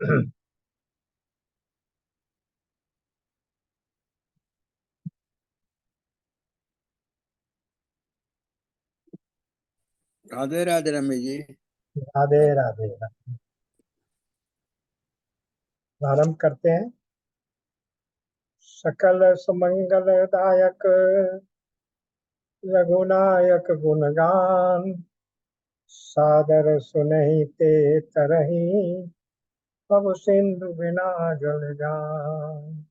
राधे राधे रमेश जी। राधे राधे राधे। प्रारंभ करते हैं। सकल सुमंगल दायक रघुनायक गुणगान, सादर सुनहि ते तरहि पव सिंधु बिना जल जान।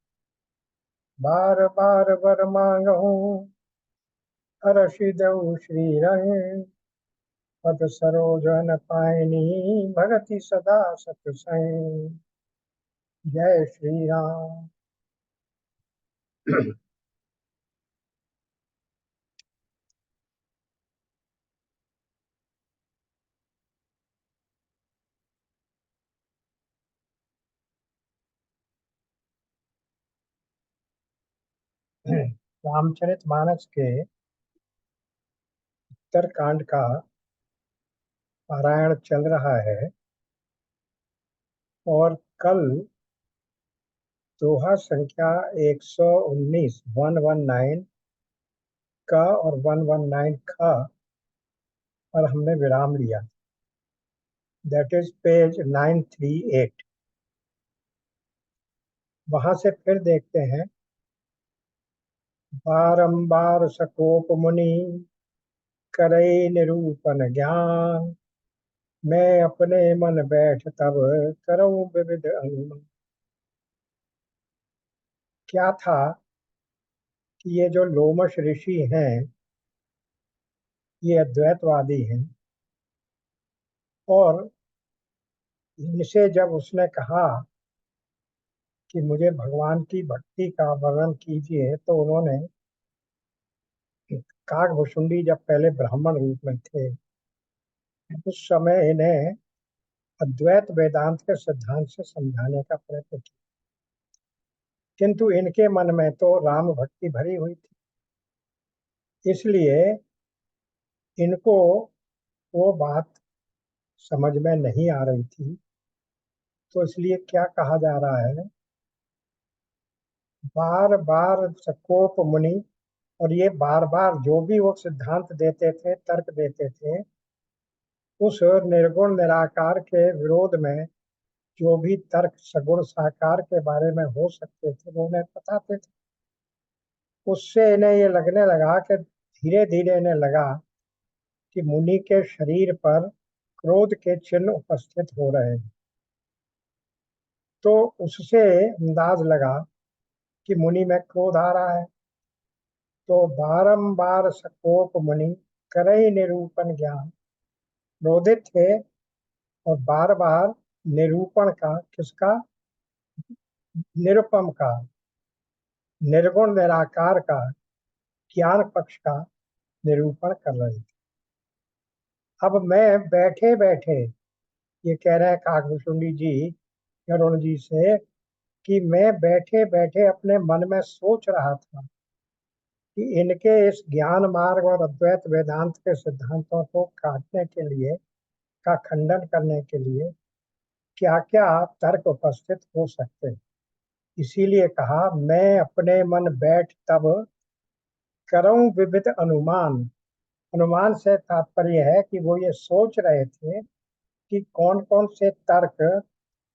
बार बार वर मांगहु हरषि दउ श्री रहे, पद सरोजन पायनी भगति सदा सत सई। जय श्री राम। रामचरितमानस के उत्तरकांड का पारायण चल रहा है और कल दोहा संख्या 119 119 का और 119 का पर हमने विराम लिया। That is page 938। वहां से फिर देखते हैं। बारंबार सकोप मुनि करई निरूपण ज्ञान, मैं अपने मन बैठ तब करऊं विविध अनुमान। क्या था कि ये जो लोमश ऋषि हैं ये अद्वैतवादी हैं, और इनसे जब उसने कहा कि मुझे भगवान की भक्ति का वर्णन कीजिए, तो उन्होंने काकभुशुंडी जब पहले ब्राह्मण रूप में थे उस समय इन्हें अद्वैत वेदांत के सिद्धांत से समझाने का प्रयत्न किया, किंतु इनके मन में तो राम भक्ति भरी हुई थी, इसलिए इनको वो बात समझ में नहीं आ रही थी। तो इसलिए क्या कहा जा रहा है, बार बार सकोप मुनि, और ये बार बार जो भी वो सिद्धांत देते थे, तर्क देते थे, उस निर्गुण निराकार के विरोध में जो भी तर्क सगुण साकार के बारे में हो सकते थे वो उन्हें बताते थे। उससे इन्हें ये लगने लगा कि धीरे धीरे इन्हें लगा कि मुनि के शरीर पर क्रोध के चिन्ह उपस्थित हो रहे हैं। तो उससे अंदाज लगा कि मुनि में क्रोध आ रहा है। तो बारंबार सकोप मुनि करई निरूपण ज्ञान, क्रोधित थे और बार बार निरूपण का, किसका, निरुपम का, निर्गुण निराकार का, ज्ञान पक्ष का निरूपण कर रहे थे। अब मैं बैठे बैठे, ये कह रहे हैं काकभुशुंडी जी गरुण जी से, कि मैं बैठे बैठे अपने मन में सोच रहा था कि इनके इस ज्ञान मार्ग और अद्वैत वेदांत के सिद्धांतों को काटने के लिए, का खंडन करने के लिए क्या क्या तर्क उपस्थित हो सकते हैं। इसीलिए कहा, मैं अपने मन बैठ तब करऊं विविध अनुमान। अनुमान से तात्पर्य है कि वो ये सोच रहे थे कि कौन कौन से तर्क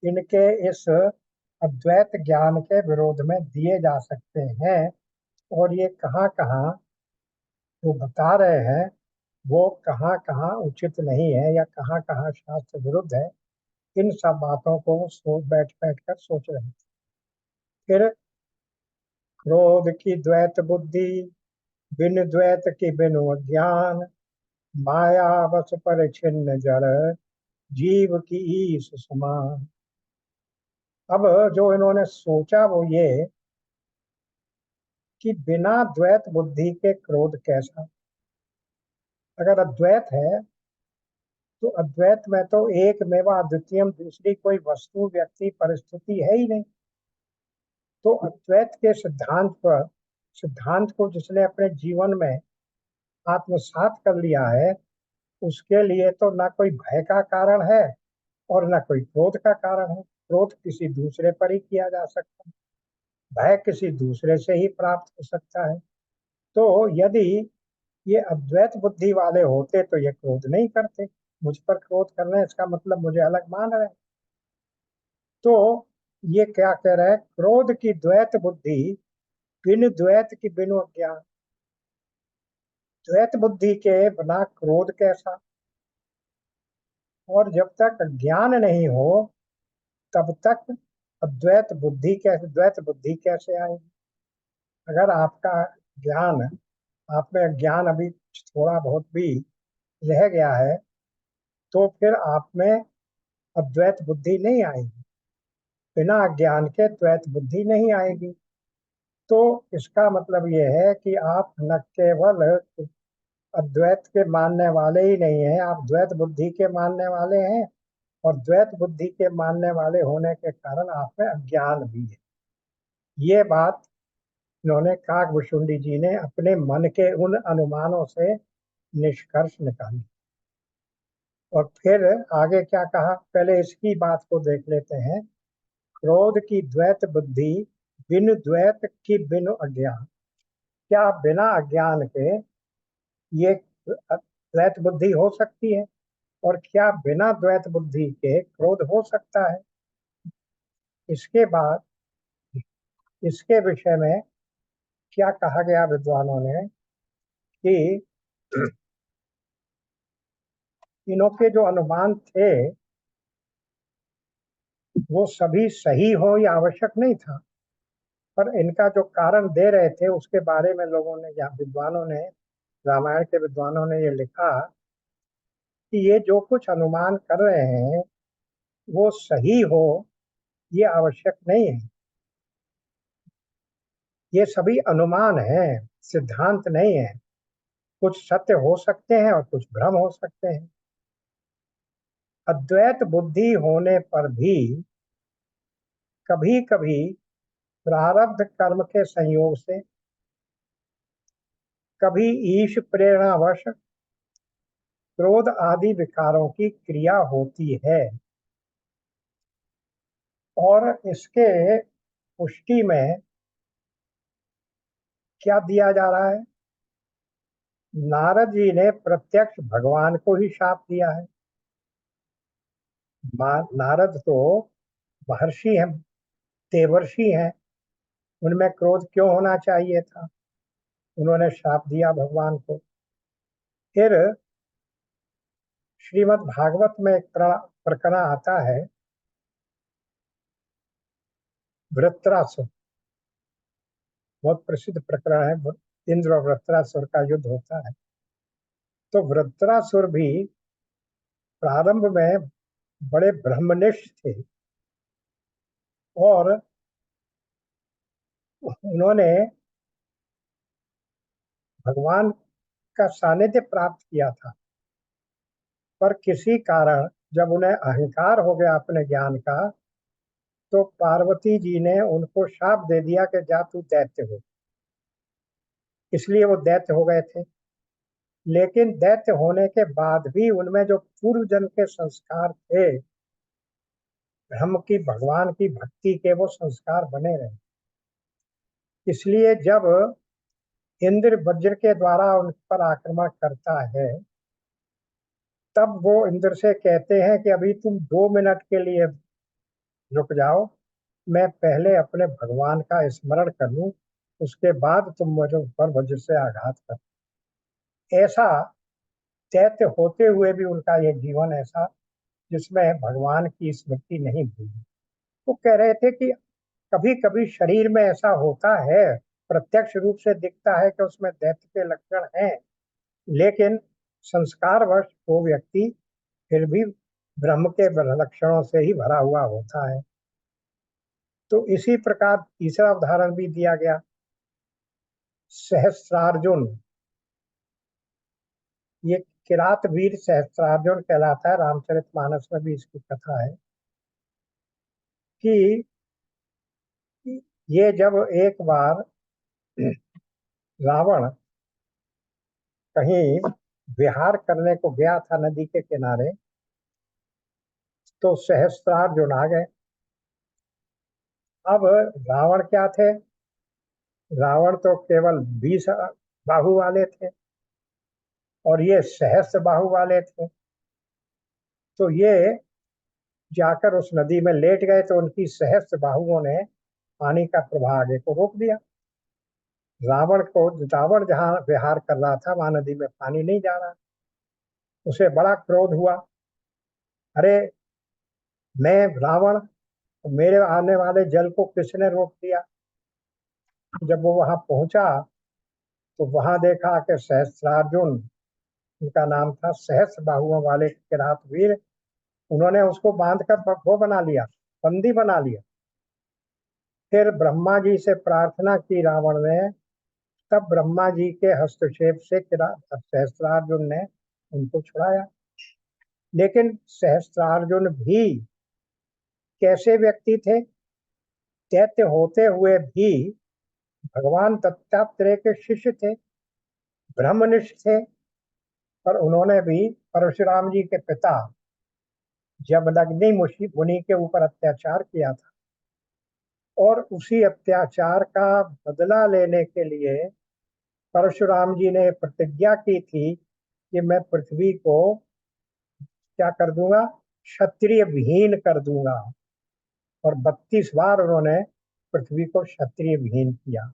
इनके इस अद्वैत ज्ञान के विरोध में दिए जा सकते हैं, और ये कहाँ कहाँ वो बता रहे हैं वो कहाँ कहाँ उचित नहीं है या कहाँ कहाँ शास्त्र विरुद्ध है। इन सब बातों को वो बैठ बैठ कर सोच रहे थे। फिर क्रोध की द्वैत बुद्धि, बिन द्वैत की बिनु ज्ञान, माया बस पर छिन्न जड़, जीव की ईश समान। अब जो इन्होंने सोचा वो ये कि बिना द्वैत बुद्धि के क्रोध कैसा। अगर अद्वैत है तो अद्वैत में तो एक मेवा अद्वितीयम, दूसरी कोई वस्तु व्यक्ति परिस्थिति है ही नहीं। तो अद्वैत के सिद्धांत पर, सिद्धांत को जिसने अपने जीवन में आत्मसात कर लिया है, उसके लिए तो ना कोई भय का कारण है और ना कोई क्रोध का कारण है। क्रोध किसी दूसरे पर ही किया जा सकता है, भय किसी दूसरे से ही प्राप्त हो सकता है। तो यदि ये अद्वैत बुद्धि वाले होते तो ये क्रोध नहीं करते, मुझ पर क्रोध कर रहे हैं इसका मतलब मुझे अलग मान रहे हैं। तो ये क्या कह रहा है, क्रोध की द्वैत बुद्धि बिन द्वैत की बिनु अज्ञान। द्वैत बुद्धि के बिना क्रोध कैसा, और जब तक ज्ञान नहीं हो तब तक अद्वैत बुद्धि कैसे, द्वैत बुद्धि कैसे आएगी। अगर आपका ज्ञान, आप में ज्ञान अभी थोड़ा बहुत भी रह गया है तो फिर आप में अद्वैत बुद्धि नहीं आएगी, बिना ज्ञान के द्वैत बुद्धि नहीं आएगी। तो इसका मतलब ये है कि आप न केवल अद्वैत के मानने वाले ही नहीं हैं, आप द्वैत बुद्धि के मानने वाले हैं, और द्वैत बुद्धि के मानने वाले होने के कारण आप में अज्ञान भी है। ये बात इन्होंने काकभुशुंडी जी ने अपने मन के उन अनुमानों से निष्कर्ष निकाली। और फिर आगे क्या कहा, पहले इसकी बात को देख लेते हैं। क्रोध की द्वैत बुद्धि बिन द्वैत की बिनु अज्ञान। क्या बिना अज्ञान के ये द्वैत बुद्धि हो सकती है, और क्या बिना द्वैत बुद्धि के क्रोध हो सकता है। इसके बाद इसके विषय में क्या कहा गया विद्वानों ने कि इनों के जो अनुमान थे वो सभी सही हो या आवश्यक नहीं था, पर इनका जो कारण दे रहे थे उसके बारे में लोगों ने या विद्वानों ने, रामायण के विद्वानों ने ये लिखा कि ये जो कुछ अनुमान कर रहे हैं वो सही हो ये आवश्यक नहीं है, ये सभी अनुमान है, सिद्धांत नहीं है। कुछ सत्य हो सकते हैं और कुछ भ्रम हो सकते हैं। अद्वैत बुद्धि होने पर भी कभी कभी प्रारब्ध कर्म के संयोग से, कभी ईश प्रेरणावश क्रोध आदि विकारों की क्रिया होती है। और इसके पुष्टि में क्या दिया जा रहा है, नारद जी ने प्रत्यक्ष भगवान को ही शाप दिया है। नारद तो महर्षि हैं, देवर्षि हैं, उनमें क्रोध क्यों होना चाहिए था, उन्होंने शाप दिया भगवान को। फिर श्रीमद् भागवत में एक प्रकरण आता है, वृत्रासुर, बहुत प्रसिद्ध प्रकरण है, इंद्र और वृत्रासुर का युद्ध होता है। तो वृत्रासुर भी प्रारंभ में बड़े ब्रह्मनिष्ठ थे, और उन्होंने भगवान का सानिध्य प्राप्त किया था, पर किसी कारण जब उन्हें अहंकार हो गया अपने ज्ञान का, तो पार्वती जी ने उनको शाप दे दिया कि जा तू दैत्य हो। इसलिए वो दैत्य हो गए थे। लेकिन दैत्य होने के बाद भी उनमें जो पूर्व जन्म के संस्कार थे, ब्रह्म की, भगवान की भक्ति के, वो संस्कार बने रहे। इसलिए जब इंद्र वज्र के द्वारा उन पर आक्रमण करता है तब वो इंद्र से कहते हैं कि अभी तुम 2 मिनट के लिए रुक जाओ, मैं पहले अपने भगवान का स्मरण कर लूं, उसके बाद तुम मुझे पर वज्र से आघात कर। ऐसा दैत्य होते हुए भी उनका ये जीवन ऐसा जिसमें भगवान की स्मृति नहीं भूली। वो कह रहे थे कि कभी कभी शरीर में ऐसा होता है, प्रत्यक्ष रूप से दिखता है कि उसमें दैत्य के लक्षण हैं, लेकिन संस्कारवश वो व्यक्ति फिर भी ब्रह्म के लक्षणों से ही भरा हुआ होता है। तो इसी प्रकार तीसरा उदाहरण भी दिया गया, सहस्त्रार्जुन। ये किरात वीर सहस्त्रार्जुन कहलाता है, रामचरितमानस में भी इसकी कथा है कि ये जब एक बार रावण कहीं विहार करने को गया था नदी के किनारे, तो सहस्त्रार्जुन आ गए अब रावण क्या थे? रावण तो केवल 20 बाहु वाले थे और ये सहस्त्र बाहु वाले थे। तो ये जाकर उस नदी में लेट गए तो उनकी सहस्त्र बाहुओं ने पानी का प्रवाह आगे को रोक दिया। रावण जहां विहार कर रहा था वहां नदी में पानी नहीं जा रहा। उसे बड़ा क्रोध हुआ। अरे, मैं रावण, मेरे आने वाले जल को किसने रोक दिया? जब वो वहां पहुंचा तो वहां देखा कि सहस्त्रार्जुन, उनका नाम था, सहस्त्र बाहुओं वाले किरात वीर, उन्होंने उसको बांध कर वो बना लिया, बंदी बना लिया। फिर ब्रह्मा जी से प्रार्थना की रावण ने, तब ब्रह्मा जी के हस्तक्षेप से सहस्त्रार्जुन ने उनको छुड़ाया। लेकिन सहस्त्रार्जुन भी कैसे व्यक्ति थे? दैत्य होते हुए भी भगवान दत्तात्रेय के शिष्य थे, ब्रह्मनिष्ठ थे। पर उन्होंने भी परशुराम जी के पिता जमदग्नि मुनि के ऊपर अत्याचार किया था और उसी अत्याचार का बदला लेने के लिए परशुराम जी ने प्रतिज्ञा की थी कि मैं पृथ्वी को क्या कर दूंगा? क्षत्रिय विहीन कर दूंगा। और 32 बार उन्होंने पृथ्वी को क्षत्रिय विहीन किया।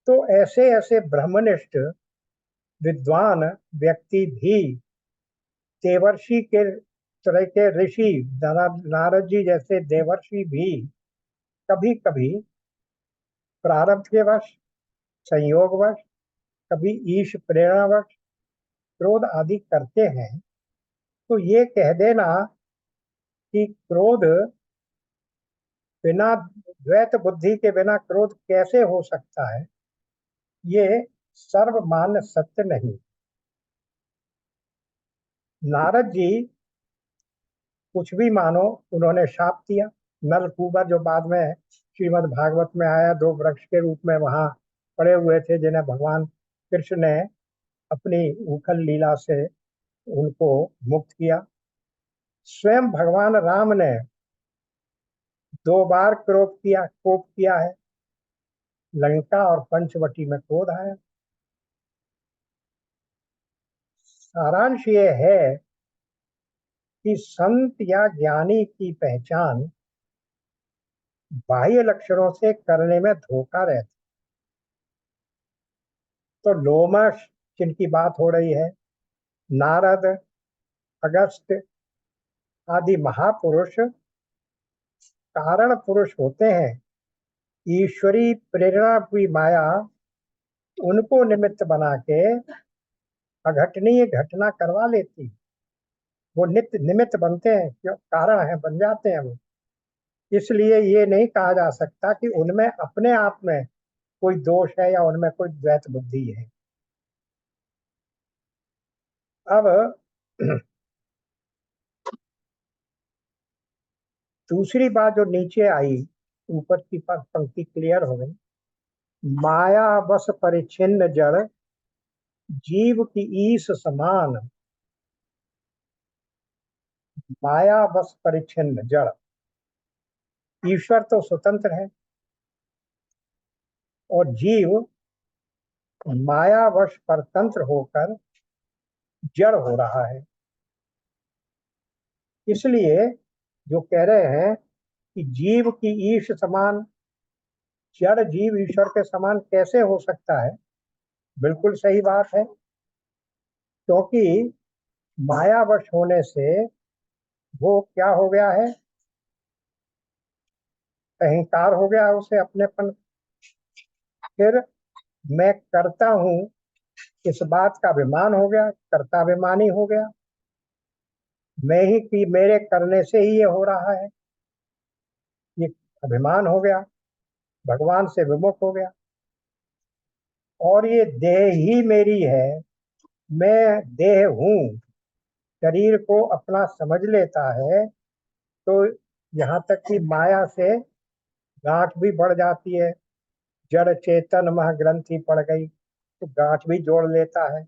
तो ऐसे ऐसे ब्रह्मनिष्ठ विद्वान व्यक्ति भी, देवर्षि के तरह के ऋषि, नारद जी जैसे देवर्षि भी कभी कभी प्रारब्ध के वश, संयोगवश, कभी ईश प्रेरणावश क्रोध आदि करते हैं। तो ये कह देना कि क्रोध बिना, द्वैत बुद्धि के बिना क्रोध कैसे हो सकता है, ये सर्वमान्य सत्य नहीं। नारद जी कुछ भी मानो, उन्होंने शाप दिया। नलकूबर जो बाद में श्रीमद् भागवत में आया, 2 वृक्ष के रूप में वहां पड़े हुए थे, जिन्हें भगवान कृष्ण ने अपनी उखल लीला से उनको मुक्त किया। स्वयं भगवान राम ने 2 बार कोप किया है। लंका और पंचवटी में क्रोध आया। सारांश ये है कि संत या ज्ञानी की पहचान बाह्य लक्षणों से करने में धोखा रहता। तो लोमश, जिनकी बात हो रही है, नारद, अगस्त आदि महापुरुष कारण पुरुष होते हैं। ईश्वरी प्रेरणा की माया उनको निमित्त बना के अघटनीय घटना करवा लेती। वो नित्य निमित्त बनते हैं, क्यों? कारण है, बन जाते हैं वो। इसलिए ये नहीं कहा जा सकता कि उनमें अपने आप में कोई दोष है या उनमें कोई द्वैत बुद्धि है। अब दूसरी बात जो नीचे आई, ऊपर की पंक्ति क्लियर हो गई। माया बस परिच्छिन्न जड़, जीव की ईश समान। माया बस परिच्छिन्न जड़, ईश्वर तो स्वतंत्र है और जीव मायावश परतंत्र होकर जड़ हो रहा है। इसलिए जो कह रहे हैं कि जीव की ईश समान, जड़ जीव ईश्वर के समान कैसे हो सकता है? बिल्कुल सही बात है, क्योंकि मायावश होने से वो क्या हो गया है? अहंकार हो गया उसे, अपनेपन। फिर मैं करता हूं, इस बात का अभिमान हो गया, कर्ताभिमानी हो गया। मैं ही कि मेरे करने से ही ये हो रहा है, ये अभिमान हो गया, भगवान से विमुख हो गया। और ये देह ही मेरी है, मैं देह हूं, शरीर को अपना समझ लेता है। तो यहाँ तक कि माया से गांठ भी बढ़ जाती है। जड़ चेतन मह ग्रंथि पड़ गई तो गांठ भी जोड़ लेता है।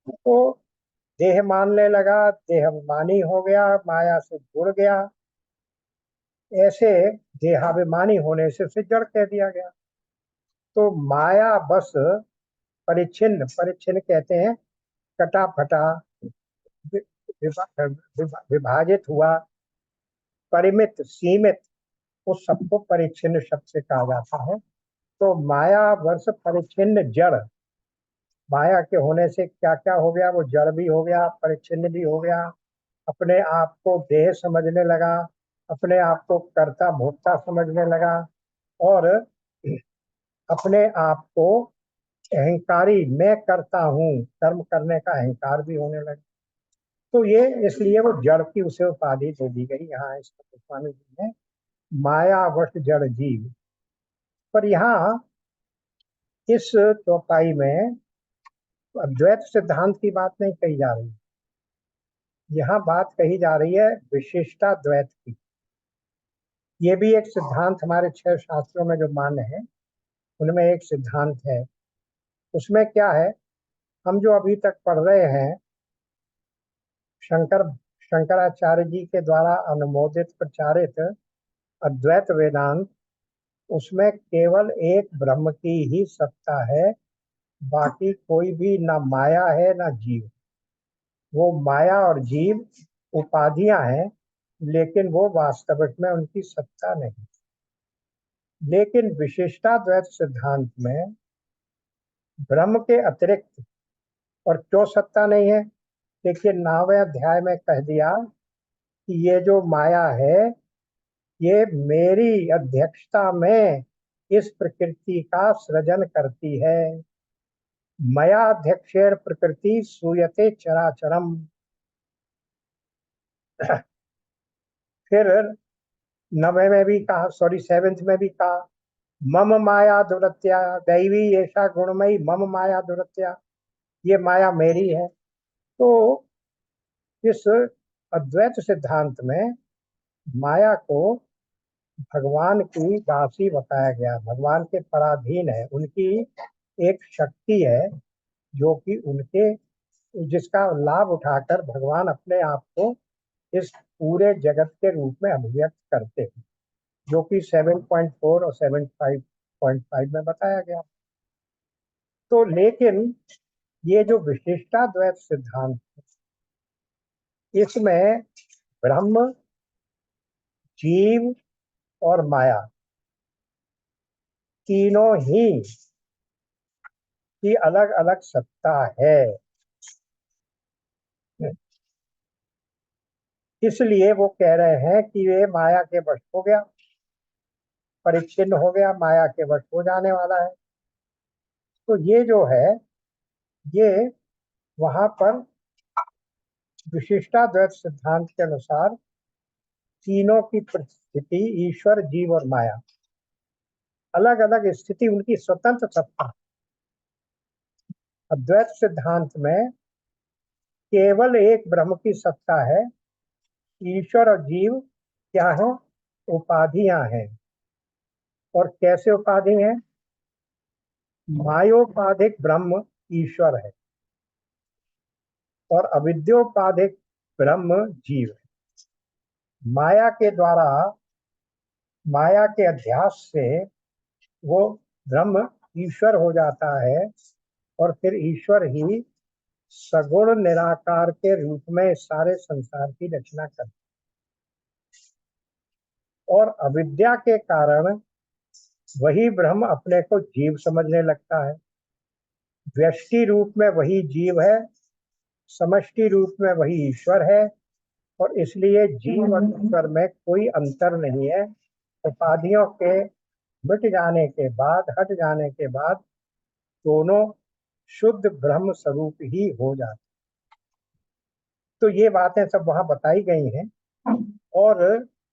तो देह मानने लगा, देह अभिमानी हो गया, माया से जुड़ गया। ऐसे देहाभिमानी होने से उसे जड़ कह दिया गया। तो माया बस परिच्छिन्न, परिच्छिन्न कहते हैं कटा फटा, विभाजित हुआ, परिमित, सीमित, उस सबको परिच्छिन्न शब्द से कहा जाता है। तो माया वर्ष परिच्छिन्न जड़, माया के होने से क्या क्या हो गया, वो जड़ भी हो गया, परिच्छिन्न भी हो गया, अपने आप को देह समझने लगा, अपने आप को कर्ता भोक्ता समझने लगा, और अपने आप को अहंकारी, मैं करता हूँ, कर्म करने का अहंकार भी होने लगा। तो ये इसलिए वो जड़ की उसे उपाधि दे दी गई यहाँ इस स्वामी जी ने, मायावश जड़ जीव। पर यहाँ इस चौपाई में अद्वैत सिद्धांत की बात नहीं कही जा रही, यहाँ बात कही जा रही है विशिष्टाद्वैत की। ये भी एक सिद्धांत हमारे 6 शास्त्रों में जो मान्य है उनमें एक सिद्धांत है। उसमें क्या है, हम जो अभी तक पढ़ रहे हैं शंकराचार्य जी के द्वारा अनुमोदित प्रचारित अद्वैत वेदांत, उसमें केवल एक ब्रह्म की ही सत्ता है, बाकी कोई भी ना माया है ना जीव। वो माया और जीव उपाधियां हैं, लेकिन वो वास्तविक में उनकी सत्ता नहीं। लेकिन विशिष्टाद्वैत सिद्धांत में ब्रह्म के अतिरिक्त और क्यों सत्ता नहीं है, देखिए 9वें अध्याय में कह दिया कि ये जो माया है ये मेरी अध्यक्षता में इस प्रकृति का सृजन करती है। मया अध्यक्षेण प्रकृति सूयते चराचरम। फिर 9वें में भी कहा, सॉरी 7वें में भी कहा, मम माया दुरत्या दैवी ऐसा गुणमयी मम माया दुरत्या, ये माया मेरी है। तो इस अद्वैत सिद्धांत में माया को भगवान की दासी बताया गया, भगवान के पराधीन है, उनकी एक शक्ति है जो कि उनके, जिसका लाभ उठाकर भगवान अपने आप को इस पूरे जगत के रूप में अभिव्यक्त करते हैं, जो कि 7.4 और 7.5 में बताया गया। तो लेकिन ये जो विशिष्टाद्वैत सिद्धांत, इसमें ब्रह्म, जीव और माया तीनों ही की अलग अलग सत्ता है। इसलिए वो कह रहे हैं कि ये माया के वश हो गया, परिच्छिन्न हो गया, माया के वश हो जाने वाला है। तो ये जो है, ये वहां पर विशिष्टाद्वैत सिद्धांत के अनुसार तीनों की परिस्थिति, ईश्वर, जीव और माया, अलग अलग स्थिति, उनकी स्वतंत्र सत्ता। अद्वैत सिद्धांत में केवल एक ब्रह्म की सत्ता है, ईश्वर और जीव क्या है, उपाधियां हैं। और कैसे उपाधि हैं, मायोपाधिक ब्रह्म ईश्वर है और अविद्योपाधिक ब्रह्म जीव है। माया के द्वारा, माया के अध्यास से वो ब्रह्म ईश्वर हो जाता है, और फिर ईश्वर ही सगुण निराकार के रूप में सारे संसार की रचना करता है। और अविद्या के कारण वही ब्रह्म अपने को जीव समझने लगता है। व्यष्टि रूप में वही जीव है, समष्टि रूप में वही ईश्वर है, और इसलिए जीव और ईश्वर में कोई अंतर नहीं है। उपाधियों के मिट जाने के बाद, हट जाने के बाद दोनों शुद्ध ब्रह्म स्वरूप ही हो जाते। तो ये बातें सब वहां बताई गई हैं। और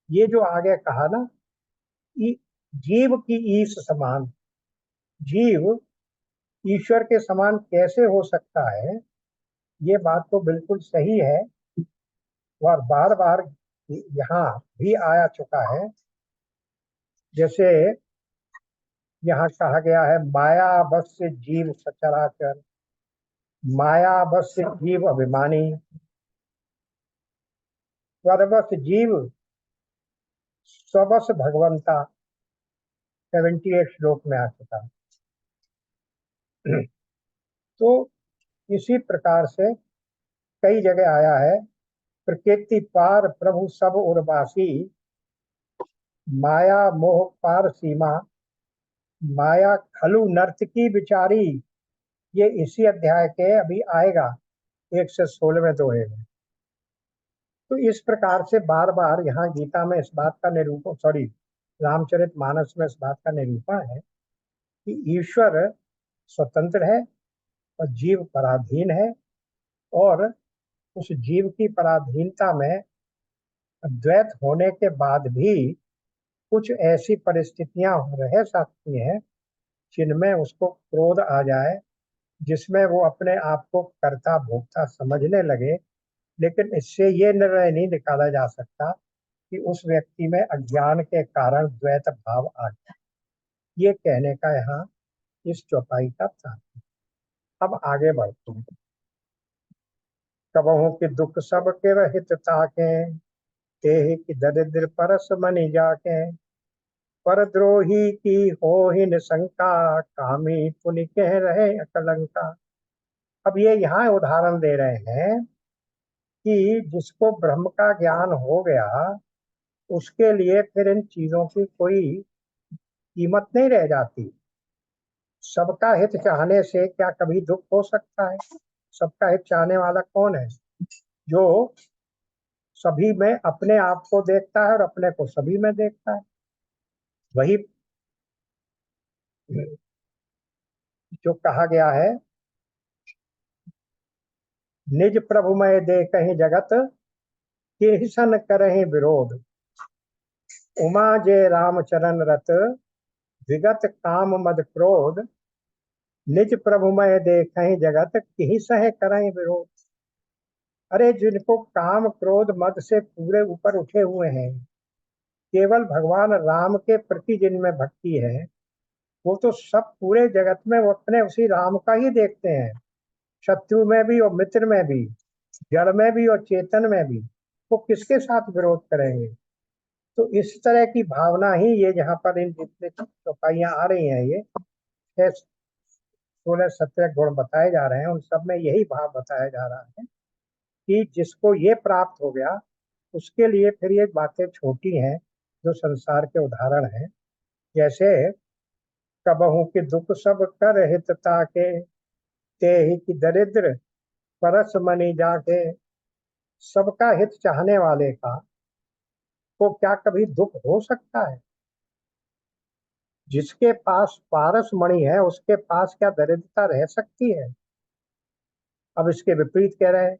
ये जो आगे कहा ना, जीव की ईश समान, जीव ईश्वर के समान कैसे हो सकता है, ये बात तो बिल्कुल सही है और बार बार यहाँ भी आया चुका है। जैसे यहाँ कहा गया है, माया बस से जीव सचराचर, माया बस से जीव अभिमानी, स्वरबस जीव स्वबस भगवंता 78 श्लोक में आ चुका है। तो इसी प्रकार से कई जगह आया है, प्रकृति पार प्रभु सब उर्वासी, माया मोह पार सीमा, माया खलु नर्तकी बिचारी। ये इसी अध्याय के अभी आएगा 116वें दोहे में। तो इस प्रकार से बार बार यहाँ गीता में इस बात का निरूपण, सॉरी रामचरितमानस में इस बात का निरूपण है कि ईश्वर स्वतंत्र है और जीव पराधीन है, और उस जीव की पराधीनता में द्वैत होने के बाद भी कुछ ऐसी परिस्थितियां रह सकती हैं जिनमें उसको क्रोध आ जाए, जिसमें वो अपने आप को कर्ता भोक्ता समझने लगे। लेकिन इससे ये निर्णय नहीं निकाला जा सकता कि उस व्यक्ति में अज्ञान के कारण द्वैत भाव आ जाए। ये कहने का यहाँ इस चौपाई का तात्पर्य। अब आगे बढ़ते हैं। कबहू के दुख सब के रहित ताके, तेहि की दरिद्र परस मनि जाके, परद्रोही की होहिन शंका, कामी पुनि कह रहे अकलंका। अब ये यहाँ उदाहरण दे रहे हैं कि जिसको ब्रह्म का ज्ञान हो गया, उसके लिए फिर इन चीजों की कोई कीमत नहीं रह जाती। सबका हित चाहने से क्या कभी दुख हो सकता है? सबका हित चाहने वाला कौन है? जो सभी में अपने आप को देखता है और अपने को सभी में देखता है। वही जो कहा गया है, निज प्रभुमय देखहि जगत, किसन करहि विरोध, उमा जय रामचरण रत, विगत काम मद क्रोध, निज प्रभुमय देखहि जगत, किहि सह करहि विरोध। अरे जिनको काम क्रोध मद से पूरे ऊपर उठे हुए हैं, केवल भगवान राम के प्रति जिनमें भक्ति है, वो तो सब पूरे जगत में वो अपने उसी राम का ही देखते हैं। शत्रु में भी और मित्र में भी, जड़ में भी और चेतन में भी, वो किसके साथ विरोध करेंगे? तो इस तरह की भावना ही ये जहाँ पर इन जितने चौपाइयां आ रही हैं, ये 16-17 गुण बताए जा रहे हैं, उन सब में यही भाव बताया जा रहा है कि जिसको ये प्राप्त हो गया, उसके लिए फिर ये बातें छोटी हैं जो संसार के उदाहरण हैं। जैसे कबहू के दुख सब कर हितता के, ते ही की दरिद्र परस मनि जाके। सबका हित चाहने वाले का को क्या कभी दुख हो सकता है? जिसके पास पारस मणि है, उसके पास क्या दरिद्रता रह सकती है? अब इसके विपरीत कह रहे हैं,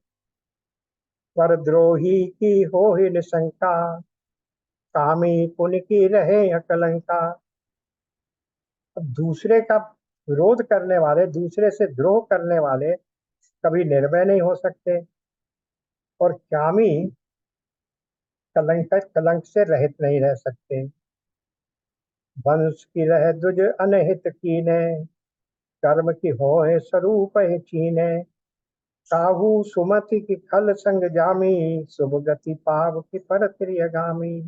परद्रोही की हो ही निशंका, कामी पुण्य की रहे अकलंका। अब दूसरे का विरोध करने वाले, दूसरे से द्रोह करने वाले कभी निर्भय नहीं हो सकते, और कामी कलंक से रहित नहीं रह सकते। वंश की रह दुज अनहित कीने, कर्म की होए स्वरूप ही चीने। काहू सुमति की खल संग जामी, शुभ गति पाव की पर प्रियगामी।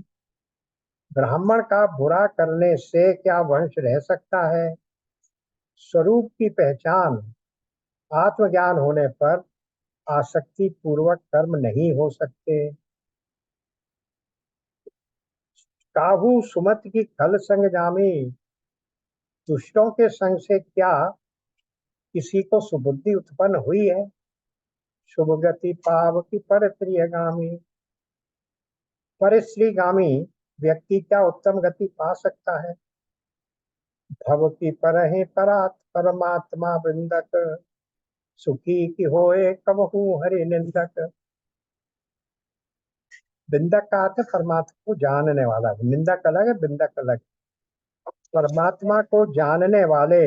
ब्राह्मण का बुरा करने से क्या वंश रह सकता है? स्वरूप की पहचान आत्मज्ञान होने पर आसक्ति पूर्वक कर्म नहीं हो सकते। काहू सुमत की खल संग जामी, दुष्टों के संग से क्या किसी को सुबुद्धि उत्पन्न हुई है? शुभ गति पाव की पर प्रियगामी। परिश्रीगामी व्यक्ति क्या उत्तम गति पा सकता है? भव की परहि परात परमात्मा वृंदक, सुखी की होए कबहू हरि निंदक। बिंदक का अर्थ है परमात्मा को जानने वाला, निंदक अलग है, बिंदक अलग। परमात्मा को जानने वाले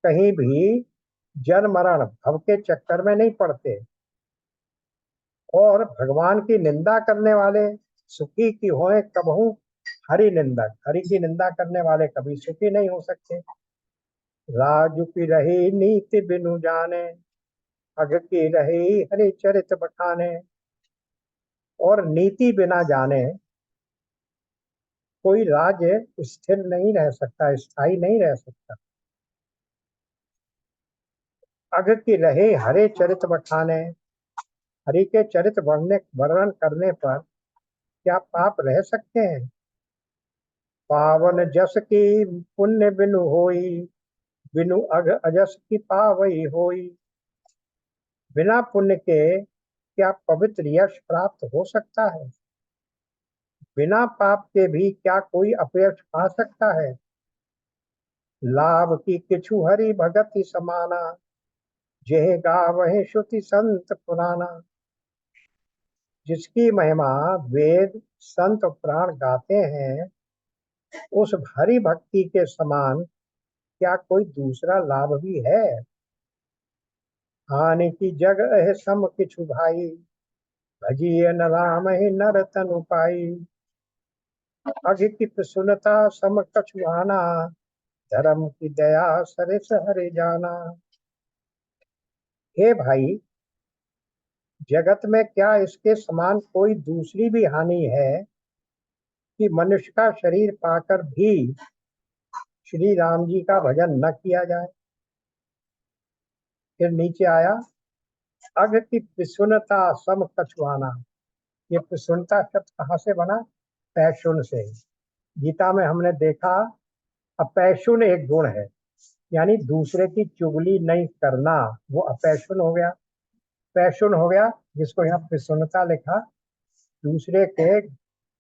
कहीं भी जन्म मरण भव के चक्कर में नहीं पड़ते, और भगवान की निंदा करने वाले सुखी की होए कबहू हरि निंदक। हरि की निंदा करने वाले कभी सुखी नहीं हो सकते। राजू की रही नीति बिनु जाने, अग की रही हरि चरित बखाने। और नीति बिना जाने कोई राज्य स्थिर नहीं रह सकता, स्थायी नहीं रह सकता। अघ की रहे हरे चरित बखाने, हरि के चरित वर्णन करने पर क्या पाप रह सकते हैं? पावन जस की पुण्य बिनु होई, बिनु अघ अजस की पावई होई। बिना पुण्य के क्या पवित्र यश प्राप्त हो सकता है? बिना पाप के भी क्या कोई अपयश पा सकता है? लाभ की किछु हरि भगति समाना, जेह गावहि श्रुति संत पुराना। जिसकी महिमा वेद संत पुराण गाते हैं, उस हरि भक्ति के समान क्या कोई दूसरा लाभ भी है? हानि की जग है सम किछु भाई, भजिए न राम ही नर तनु पाई। अघ की प्रसन्नता सम कछु आना, धर्म की दया सरिस हरि जाना। हे भाई, जगत में क्या इसके समान कोई दूसरी भी हानि है कि मनुष्य का शरीर पाकर भी श्री राम जी का भजन न किया जाए? फिर नीचे आया, अघ की प्रसन्नता सम कछुआना। ये प्रसन्नता शब्द कहाँ से बना? पैशुन से। गीता में हमने देखा, अपैशुन एक गुण है, यानी दूसरे की चुगली नहीं करना, वो अपैशुन हो गया। पैशुन हो गया, जिसको यहाँ प्रसन्नता लिखा, दूसरे के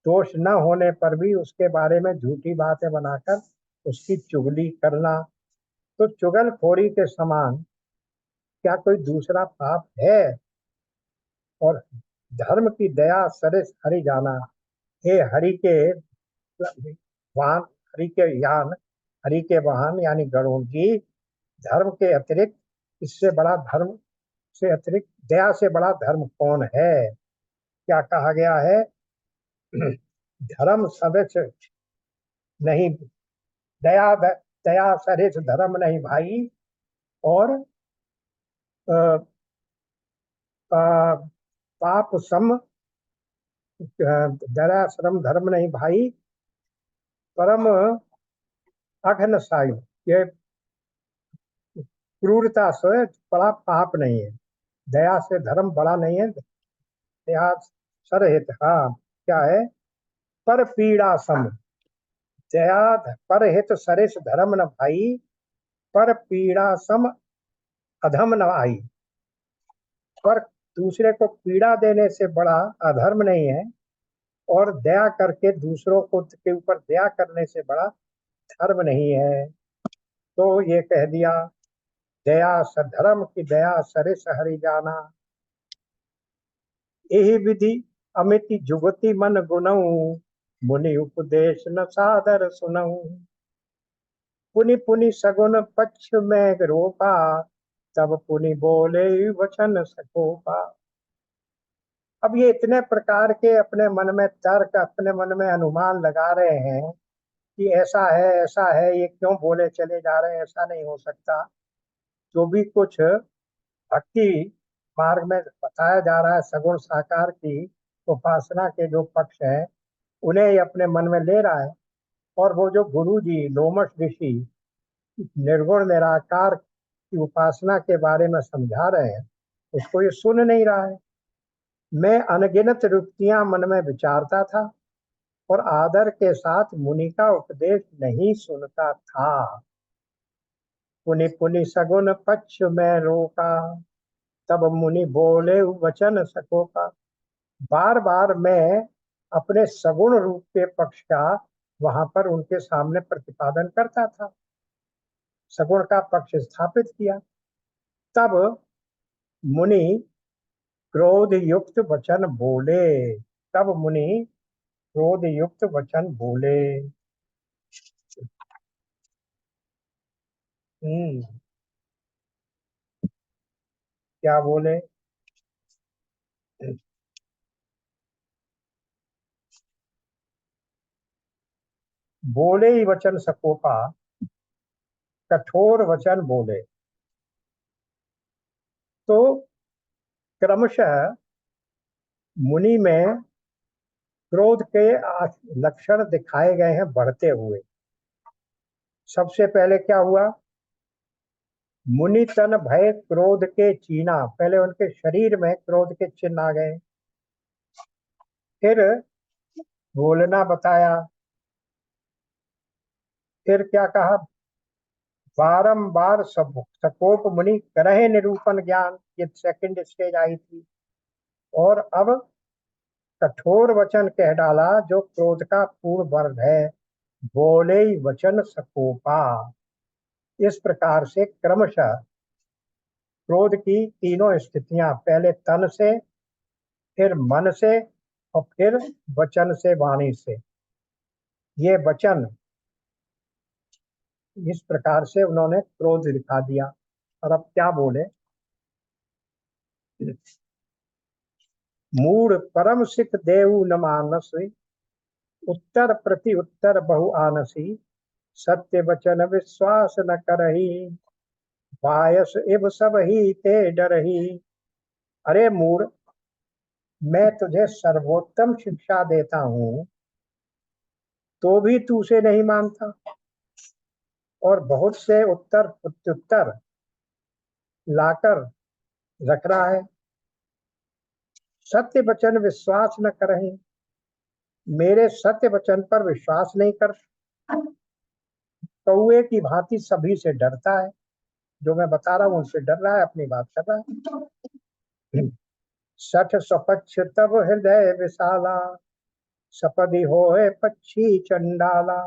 दोष न होने पर भी उसके बारे में झूठी बातें बनाकर उसकी चुगली करना। तो चुगलखोरी के समान क्या कोई दूसरा पाप है? और धर्म की दया सरिस हरि जाना। हे हरि के वाहन, हरि के यान, हरि के वाहन यानी गरुड़ जी, धर्म के अतिरिक्त, इससे बड़ा धर्म से अतिरिक्त दया से बड़ा धर्म कौन है? क्या कहा गया है? धर्म सरिस नहीं, दया दया सरिस धर्म नहीं भाई, और अ, पाप सम, दया श्रम धर्म नहीं भाई, परम अघन साई। ये क्रूरता से बड़ा पाप नहीं है, दया से धर्म बड़ा नहीं है। दया सरहित, हाँ क्या है? पर पीड़ा सम, दया पर हित सरिस धर्म न भाई, पर पीड़ा सम अधम न आई। पर दूसरे को पीड़ा देने से बड़ा अधर्म नहीं है, और दया करके दूसरों को के ऊपर दया करने से बड़ा धर्म नहीं है। तो ये कह दिया, दया धर्म की दया सरिस हरि जाना। यही विधि अमिति जुगति मन गुनऊ, मुनि उपदेश न सादर सुनऊ। पुनि पुनि सगुन पक्ष में रोपा, तब पुनि बोले वचन सकोपा। अब ये इतने प्रकार के अपने मन में तर्क, अपने मन में अनुमान लगा रहे हैं कि ऐसा है ऐसा है, ये क्यों बोले चले जा रहे हैं, ऐसा नहीं हो सकता। जो भी कुछ भक्ति मार्ग में बताया जा रहा है, सगुण साकार की उपासना के जो पक्ष है, उन्हें ये अपने मन में ले रहा है। और वो जो गुरु जी लोमश ऋषि निर्गुण निराकार की उपासना के बारे में समझा रहे हैं, उसको ये सुन नहीं रहा है। मैं अनगिनत युक्तियां मन में विचारता था और आदर के साथ मुनि का उपदेश नहीं सुनता था। पुनि पुनि सगुन पक्ष में रोका, तब मुनि बोले वचन सकोका। बार बार मैं अपने सगुण रूप के पक्ष का वहां पर उनके सामने प्रतिपादन करता था, सगुण का पक्ष स्थापित किया। तब मुनि क्रोध युक्त वचन बोले, तब मुनि क्रोध युक्त वचन बोले। क्या बोले? बोले ही वचन सकोपा, कठोर वचन बोले। तो क्रमशः मुनि में क्रोध के लक्षण दिखाए गए हैं बढ़ते हुए। सबसे पहले क्या हुआ? मुनि तन भय क्रोध के चीना, पहले उनके शरीर में क्रोध के चिन्ह आ गए। फिर बोलना बताया। फिर क्या कहा? बारंबार सब सकोप मुनि करहे निरूपण ज्ञान, ये सेकंड स्टेज आई थी। और अब कठोर वचन कह डाला जो क्रोध का पूर्ण वर्ग है, बोले ही वचन सकोपा। इस प्रकार से क्रमशः क्रोध की तीनों स्थितियां, पहले तन से, फिर मन से, और फिर वचन से, वाणी से, ये वचन इस प्रकार से उन्होंने क्रोध दिखा दिया। और अब क्या बोले? मूढ़ परम सिख देहु न मानस, उत्तर प्रति उत्तर बहु आनसी, सत्य वचन विश्वास न करही, बायस इव सब ही ते डरही। अरे मूढ़, मैं तुझे सर्वोत्तम शिक्षा देता हूँ तो भी तू उसे नहीं मानता, और बहुत से उत्तर प्रत्युत्तर लाकर रख रहा है। सत्य वचन विश्वास न करही, मेरे सत्य वचन पर विश्वास नहीं कर। कौए की भांति सभी से डरता है, जो मैं बता रहा हूं उनसे डर रहा है, अपनी बात कर रहा है। सठ स्वपक्ष तब हृदय विशाला, सपदि होए पक्षी चंडाला,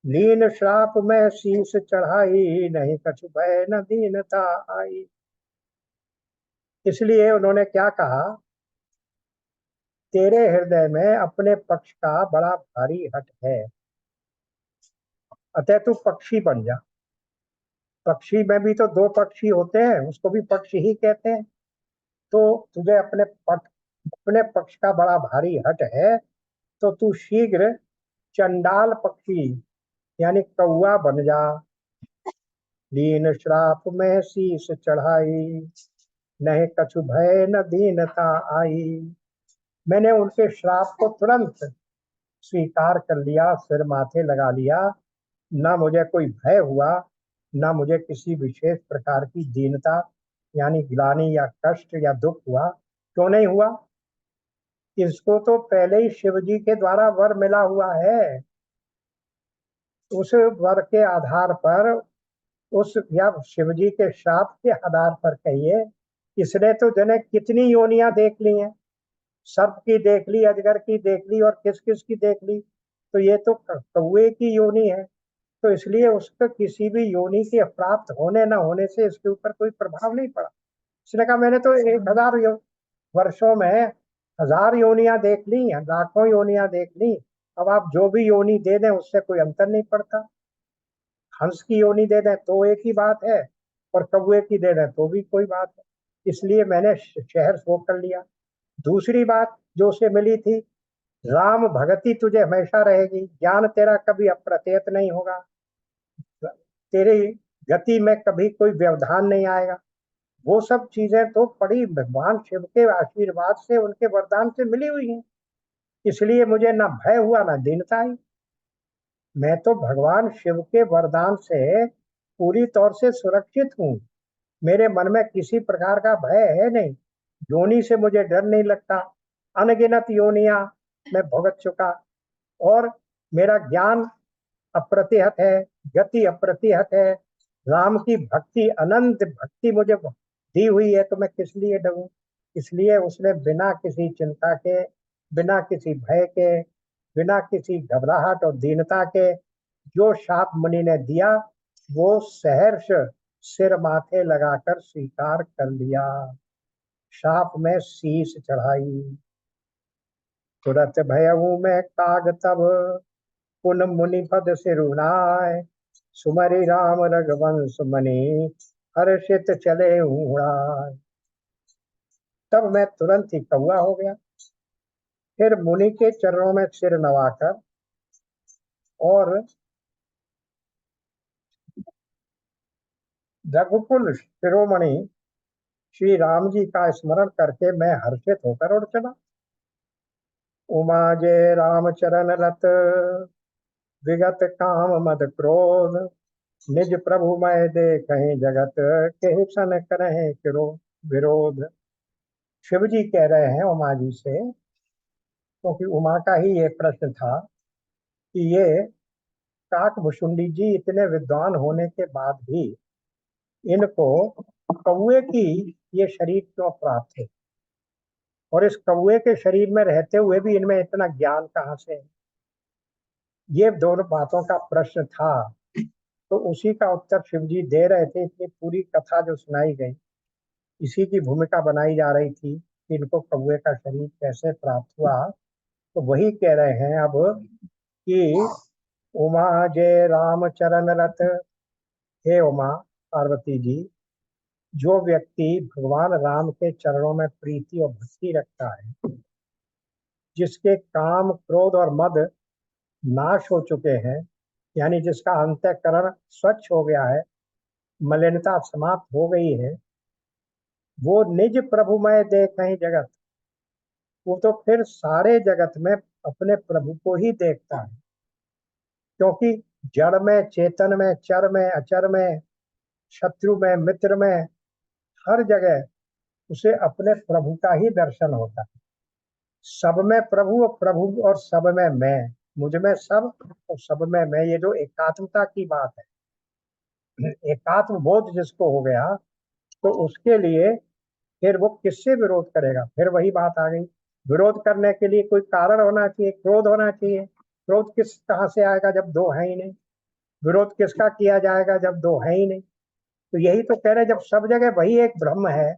लीन श्राप में शीश चढ़ाई, नहीं कछु भय न दीनता आई। इसलिए उन्होंने क्या कहा? तेरे हृदय में अपने पक्ष का बड़ा भारी हट है, अतः तू पक्षी बन जा। पक्षी में भी तो दो पक्षी होते हैं, उसको भी पक्षी ही कहते हैं। तो तुझे अपने पक्ष का बड़ा भारी हट है, तो तू शीघ्र चंडाल पक्षी यानी कौआ बन जा। दीन श्राप में शीश चढ़ाई, नहीं कछु भय न दीनता आई। मैंने उनके श्राप को तुरंत स्वीकार कर लिया, सिर माथे लगा लिया। ना मुझे कोई भय हुआ, ना मुझे किसी विशेष प्रकार की दीनता यानी ग्लानि या कष्ट या दुख हुआ। क्यों नहीं हुआ? इसको तो पहले ही शिव जी के द्वारा वर मिला हुआ है। उस वर के आधार पर, उस या शिव जी के श्राप के आधार पर कहिए, इसने तो जने कितनी योनियां देख ली हैं। सर्प की देख ली, अजगर की देख ली, और किस किस की देख ली। तो ये तो कौए की योनि है। तो इसलिए उसको किसी भी योनि के प्राप्त होने न होने से इसके ऊपर कोई प्रभाव नहीं पड़ा। इसने कहा मैंने तो 1000 वर्षों में 1000 योनियां देख ली, लाखों योनियां देख ली। अब आप जो भी योनि दे दें उससे कोई अंतर नहीं पड़ता। हंस की योनि दे दें तो एक ही बात है, और कौए की दे दें तो भी कोई बात है। इसलिए मैंने शहर शो कर लिया। दूसरी बात जो उसे मिली थी, राम भगति तुझे हमेशा रहेगी, ज्ञान तेरा कभी अप्रत्यत नहीं होगा, तेरी गति में कभी कोई व्यवधान नहीं आएगा। वो सब चीजें तो पड़ी भगवान शिव के आशीर्वाद से, उनके वरदान से मिली हुई हैं। इसलिए मुझे ना भय हुआ ना दीनता आई। मैं तो भगवान शिव के वरदान से पूरी तौर से सुरक्षित हूँ। मेरे मन में किसी प्रकार का भय है नहीं। योनि से मुझे डर नहीं लगता। अनगिनत योनियां मैं भुगत चुका, और मेरा ज्ञान अप्रतिहत है, गति अप्रतिहत है। राम की भक्ति, अनंत भक्ति मुझे दी हुई है, तो मैं किस लिए डरूं? इसलिए उसने बिना किसी चिंता के, बिना किसी भय के, बिना किसी घबराहट और दीनता के जो शाप मुनि ने दिया, वो सहर्ष सिर माथे लगाकर स्वीकार कर लिया। शाप में शीश चढ़ाई, तुरंत भयऊ में काग तब, पुन मुनि पद सिरुनाय, सुमरि राम रघुवंश मणि, हर्षित चले उड़ाय। तब मैं तुरंत ही कौआ हो गया। फिर मुनि के चरणों में सिर नवाकर और रघुकुल शिरोमणि श्री राम जी का स्मरण करके मैं हर्षित होकर उड़ चला। उमा जय राम चरण रत, विगत काम मद क्रोध, निज प्रभु मैं देखहि जगत, केहू सन करहि किरो विरोध। शिव जी कह रहे हैं उमा जी से, क्योंकि उमा का ही ये प्रश्न था कि ये काकभुशुंडी जी इतने विद्वान होने के बाद भी इनको कौए की ये शरीर क्यों प्राप्त है, और इस कौए के शरीर में रहते हुए भी इनमें इतना ज्ञान कहाँ से है। ये दोनों बातों का प्रश्न था, तो उसी का उत्तर शिव जी दे रहे थे। इतनी पूरी कथा जो सुनाई गई, इसी की भूमिका बनाई जा रही थी कि इनको कौए का शरीर कैसे प्राप्त हुआ। तो वही कह रहे हैं अब कि उमा जय राम चरण रत, हे उमा पार्वती जी, जो व्यक्ति भगवान राम के चरणों में प्रीति और भक्ति रखता है, जिसके काम क्रोध और मद नाश हो चुके हैं, यानी जिसका अंतःकरण स्वच्छ हो गया है, मलिनता समाप्त हो गई है, वो निज प्रभुमय देखहि जगत, वो तो फिर सारे जगत में अपने प्रभु को ही देखता है। क्योंकि जड़ में, चेतन में, चर में, अचर में, शत्रु में, मित्र में, हर जगह उसे अपने प्रभु का ही दर्शन होता है। सब में प्रभु और प्रभु और सब में मैं, मुझ में सब और सब में मैं, ये जो एकात्मता की बात है, एकात्म बोध जिसको हो गया, तो उसके लिए फिर वो किससे विरोध करेगा। फिर वही बात आ गई, विरोध करने के लिए कोई कारण होना चाहिए, क्रोध होना चाहिए। क्रोध किस कहाँ से आएगा जब दो है ही नहीं। विरोध किसका किया जाएगा जब दो है ही नहीं। तो यही तो कह रहे, जब सब जगह वही एक ब्रह्म है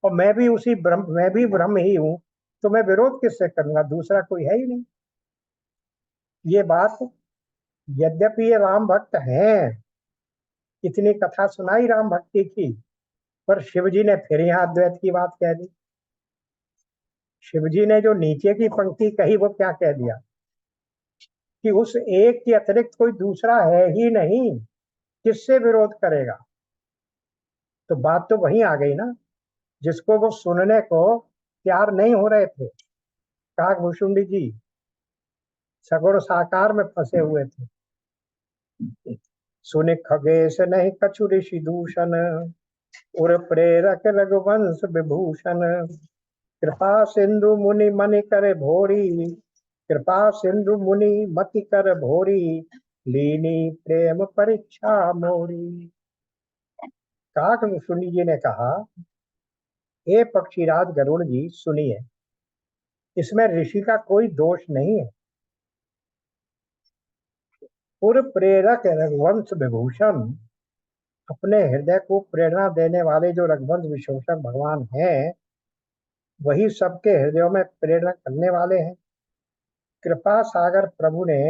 और मैं भी उसी ब्रह्म, मैं भी ब्रह्म ही हूँ, तो मैं विरोध किससे करूंगा, दूसरा कोई है ही नहीं। ये बात, यद्यपि ये राम भक्त हैं, इतनी कथा सुनाई राम भक्ति की, पर शिव जी ने फिर यहाँ अद्वैत की बात कह दी। शिव जी ने जो नीचे की पंक्ति कही वो क्या कह दिया कि उस एक के अतिरिक्त कोई दूसरा है ही नहीं, किससे विरोध करेगा। तो बात तो वहीं आ गई ना, जिसको वो सुनने को तैयार नहीं हो रहे थे। काकभुशुंडी जी सगुण साकार में फंसे हुए थे। सुनि खगेश नहीं कछु ऋषि दूषण, उर प्रेरक रघुवंश विभूषण, कृपा सिंधु मुनि मनि करे भोरी, कृपा सिंधु मुनि मति कर भोरी, लीनी प्रेम परीक्षा मोरी। काकभुशुंडी जी ने कहा, हे पक्षीराज गरुड़ जी सुनिए, इसमें ऋषि का कोई दोष नहीं है। पुर प्रेरक रघुवंश विभूषण, अपने हृदय को प्रेरणा देने वाले जो रघुवंश विभूषण भगवान हैं, वही सबके हृदयों में प्रेरणा करने वाले हैं। कृपा सागर प्रभु ने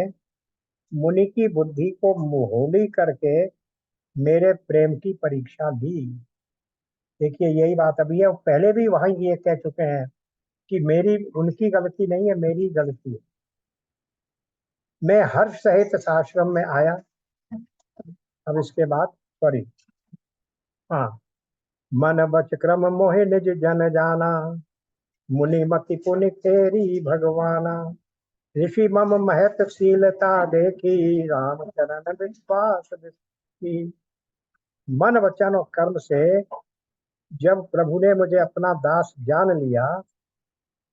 मुनि की बुद्धि को मोहूली करके मेरे प्रेम की परीक्षा ली। देखिए यही बात अभी है, पहले भी वहां ये कह चुके हैं कि मेरी, उनकी गलती नहीं है, मेरी गलती है। मैं हर्ष सहित इस आश्रम में आया। अब इसके बाद सॉरी, हाँ, मन बच क्रम मोहि निज जन जाना, मुनि मति पुनि फेरी भगवाना, ऋषि मम महत्शीलता देखी, राम चरण विश्वास की। मन वचन और कर्म से जब प्रभु ने मुझे अपना दास जान लिया,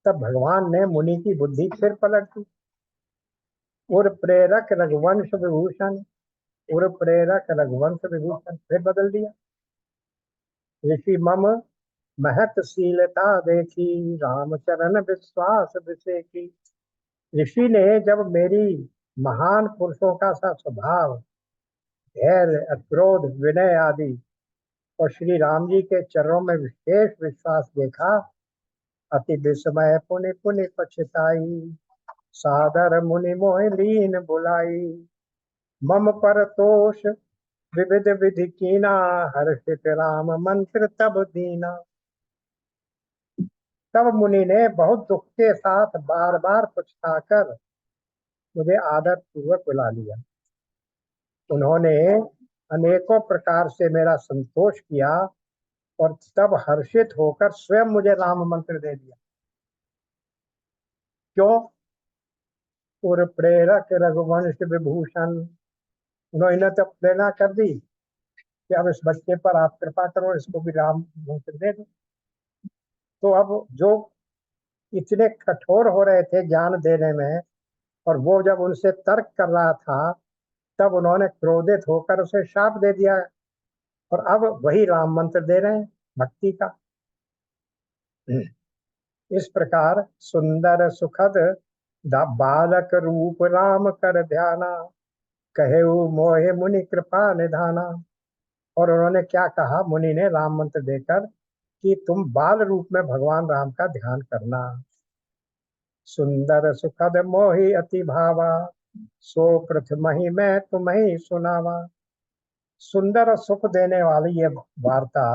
तब भगवान ने मुनि की बुद्धि फिर पलट दी। उर प्रेरक रघुवंश विभूषण, उर प्रेरक रघुवंश विभूषण फिर बदल दिया। ऋषि मम महत्शीलता देखी, राम चरण विश्वास विसेकी। ऋषि ने जब मेरी महान पुरुषों का सा स्वभाव, धैर्य, क्रोध, विनय आदि और श्री राम जी के चरणों में विशेष विश्वास देखा, अति विस्मय पुनि पुनि पछताई, सादर मुनि मोहि लीन बुलाई, मम पर तोष विविध विधि कीना, हर्षित राम मंत्र तब दीना। तब मुनि ने बहुत दुख के साथ बार बार पछताकर मुझे आदर पूर्वक बुला लिया। उन्होंने अनेकों प्रकार से मेरा संतोष किया और तब हर्षित होकर स्वयं मुझे राम मंत्र दे दिया। क्यों? उर प्रेरक रघुवंश विभूषण। उन्होंने तो प्रेरणा कर दी कि अब इस बच्चे पर आप कृपा करो, इसको भी राम मंत्र दे दो। तो अब जो इतने कठोर हो रहे थे ज्ञान देने में, और वो जब उनसे तर्क कर रहा था, तब उन्होंने क्रोधित होकर उसे शाप दे दिया, और अब वही राम मंत्र दे रहे हैं भक्ति का। इस प्रकार सुंदर सुखद बालक रूप राम कर ध्याना, कहेऊ मोहे मुनि कृपा निधाना। और उन्होंने क्या कहा मुनि ने राम मंत्र देकर, कि तुम बाल रूप में भगवान राम का ध्यान करना। सुंदर सुखद मोहि अति भावा, सो प्रथमहि मैं तुम्हें सुनावा। सुंदर और सुख देने वाली ये वार्ता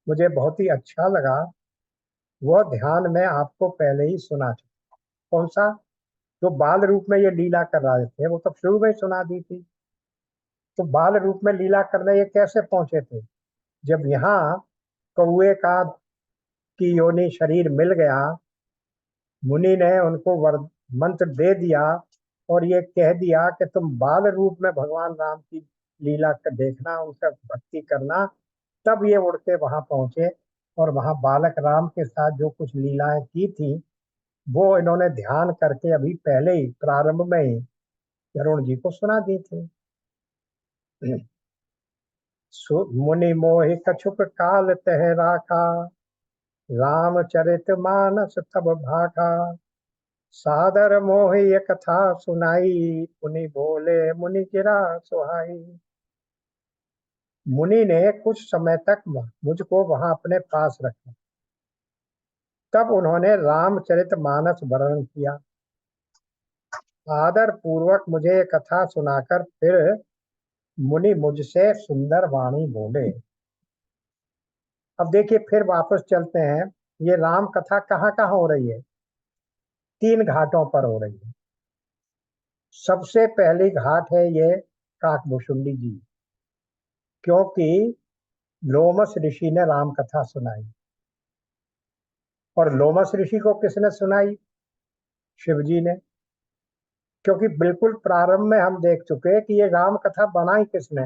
मुझे बहुत ही अच्छा लगा। वह ध्यान मैं आपको पहले ही सुना चुका। कौन सा? जो बाल रूप में ये लीला कर रहे थे, वो तो शुरू में ही सुना दी थी। तो बाल रूप में लीला करने ये कैसे पहुंचे थे? जब यहाँ कौए का की योनि शरीर मिल गया, मुनि ने उनको वर मंत्र दे दिया, और ये कह दिया कि तुम बाल रूप में भगवान राम की लीला कर देखना, उनका भक्ति करना। तब ये उड़ के वहां पहुंचे, और वहां बालक राम के साथ जो कुछ लीलाएं की थी, वो इन्होंने ध्यान करके अभी पहले ही प्रारंभ में ही वरुण जी को सुना दी थी। मुनि मोहि कछुक काल तह राखा, रामचरित मानस तब भाखा। सादर मोहि ये कथा सुनाई, मुनि बोले मुनि गिरा सुहाई। मुनि ने कुछ समय तक मुझको वहां अपने पास रखा। तब उन्होंने रामचरित मानस वर्णन किया। आदर पूर्वक मुझे ये कथा सुनाकर फिर मुनि मुझसे सुंदर वाणी बोले। अब देखिए, फिर वापस चलते हैं। ये राम कथा कहाँ कहाँ हो रही है? 3 घाटों पर हो रही है। सबसे पहली घाट है ये काकभुशुंडी जी, क्योंकि लोमस ऋषि ने राम कथा सुनाई। और लोमस ऋषि को किसने सुनाई? शिव जी ने। क्योंकि बिल्कुल प्रारंभ में हम देख चुके कि ये राम कथा बनाई किसने?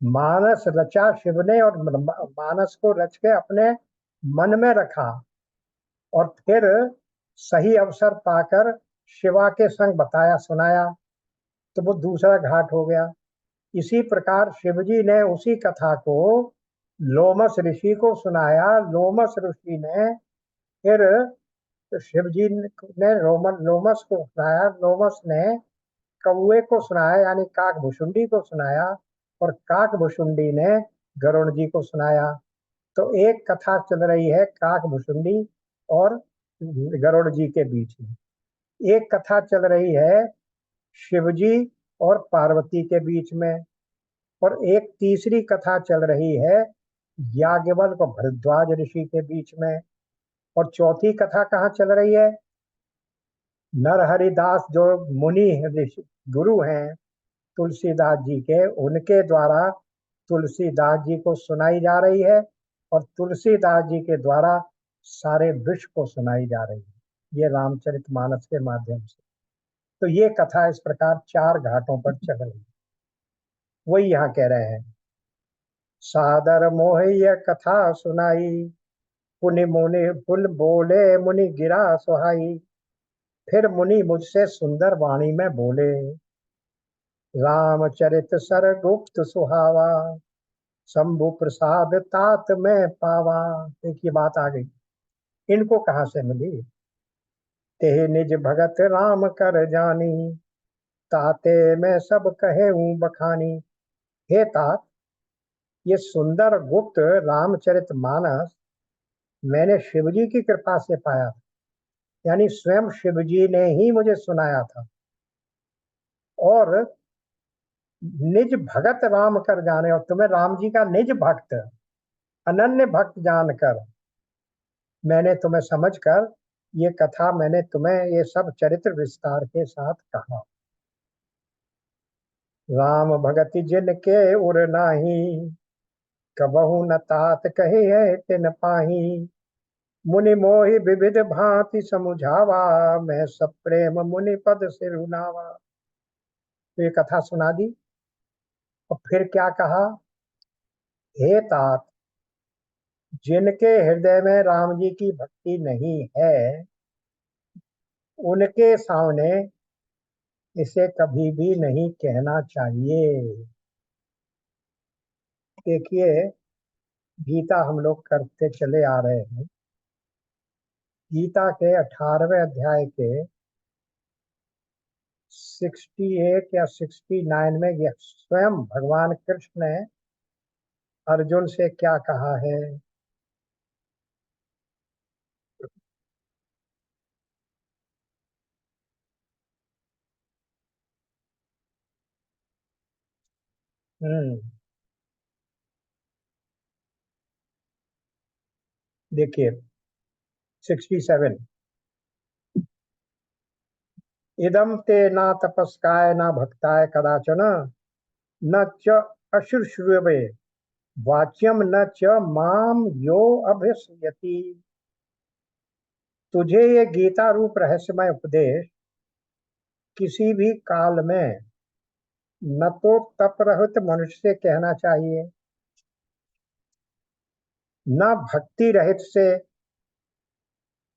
मानस रचा शिव ने, और मानस को रच के अपने मन में रखा, और फिर सही अवसर पाकर शिवा के संग बताया सुनाया। तो वो दूसरा घाट हो गया। इसी प्रकार शिवजी ने उसी कथा को लोमस ऋषि को सुनाया। लोमस ऋषि ने फिर शिवजी ने लोमस को सुनाया। लोमस ने कौए को सुनाया, यानी काकभुशुंडी को सुनाया, और काकभुशुंडी ने गरुड़ जी को सुनाया। तो एक कथा चल रही है काकभुशुंडी और गरुड़ जी के बीच में। एक कथा चल रही है शिवजी और पार्वती के बीच में, और एक तीसरी कथा चल रही है याज्ञवल्क्य और भरद्वाज ऋषि के बीच में। और चौथी कथा कहाँ चल रही है? नरहरिदास जो मुनि ऋषि गुरु हैं तुलसीदास जी के, उनके द्वारा तुलसीदास जी को सुनाई जा रही है, और तुलसीदास जी के द्वारा सारे विश्व को सुनाई जा रही है, ये रामचरितमानस के माध्यम से। तो ये कथा इस प्रकार 4 घाटों पर चल रही है। वही यहाँ कह रहे हैं, सादर मोह कथा सुनाई, पुनि मुनि पुल बोले मुनि गिरा सुहाई। फिर मुनि मुझसे सुंदर वाणी में बोले, रामचरित सर गुप्त सुहावा, शंभु प्रसाद तात में पावा। देखिए बात आ गई, इनको कहाँ से मिली? ते निज भगत राम कर जानी, ताते मैं सब कहे हूँ बखानी। हे तात, ये सुंदर गुप्त रामचरित मानस मैंने शिवजी की कृपा से पाया था, यानी स्वयं शिवजी ने ही मुझे सुनाया था। और निज भगत राम कर जाने, और तुम्हें राम जी का निज भक्त अनन्य भक्त जानकर मैंने तुम्हें समझकर ये कथा मैंने तुम्हें ये सब चरित्र विस्तार के साथ कहा। राम भगति जिन के उर नाही, कबहु न तात कहे है तिन पाही। मुनि मोहि विविध भांति समुझावा, मैं सब प्रेम मुनि पद सिरुनावा। तो ये कथा सुना दी और फिर क्या कहा, हे तात, जिनके हृदय में राम जी की भक्ति नहीं है, उनके सामने इसे कभी भी नहीं कहना चाहिए। देखिए, गीता हम लोग करते चले आ रहे हैं। गीता के 18वें अध्याय के 68 या 69 में यह स्वयं भगवान कृष्ण ने अर्जुन से क्या कहा है। हम्म देखिए 67, इदम ते ना तपस्काय ना भक्ताय कदाचन, न च अशुश्रूयवे वाच्यम न च माम यो अभिसयति। तुझे ये गीता रूप रहस्यमय उपदेश किसी भी काल में न तो तप रहित मनुष्य से कहना चाहिए, न भक्ति रहित से,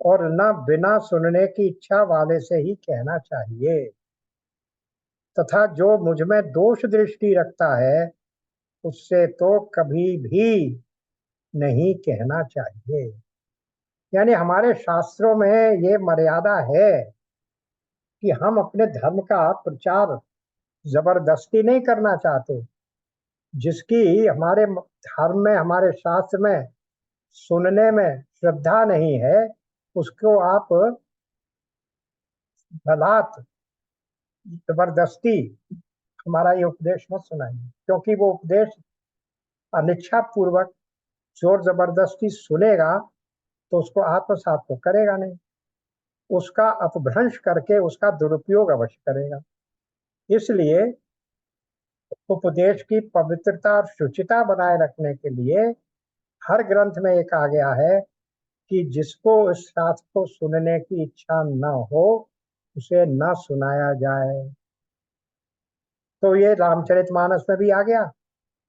और न बिना सुनने की इच्छा वाले से ही कहना चाहिए। तथा जो मुझ में दोष दृष्टि रखता है, उससे तो कभी भी नहीं कहना चाहिए। यानी हमारे शास्त्रों में ये मर्यादा है कि हम अपने धर्म का प्रचार जबरदस्ती नहीं करना चाहते। जिसकी हमारे धर्म में, हमारे शास्त्र में सुनने में श्रद्धा नहीं है, उसको आप बलात् जबरदस्ती हमारा ये उपदेश मत सुनाइए, क्योंकि वो उपदेश अनिच्छा पूर्वक जोर जबरदस्ती सुनेगा तो उसको आत्मसात तो करेगा नहीं, उसका अपभ्रंश करके उसका दुरुपयोग अवश्य करेगा। इसलिए उपदेश की पवित्रता और शुचिता बनाए रखने के लिए हर ग्रंथ में ये कहा गया है कि जिसको इस शास्त्र को सुनने की इच्छा न हो, उसे न सुनाया जाए। तो ये रामचरितमानस में भी आ गया,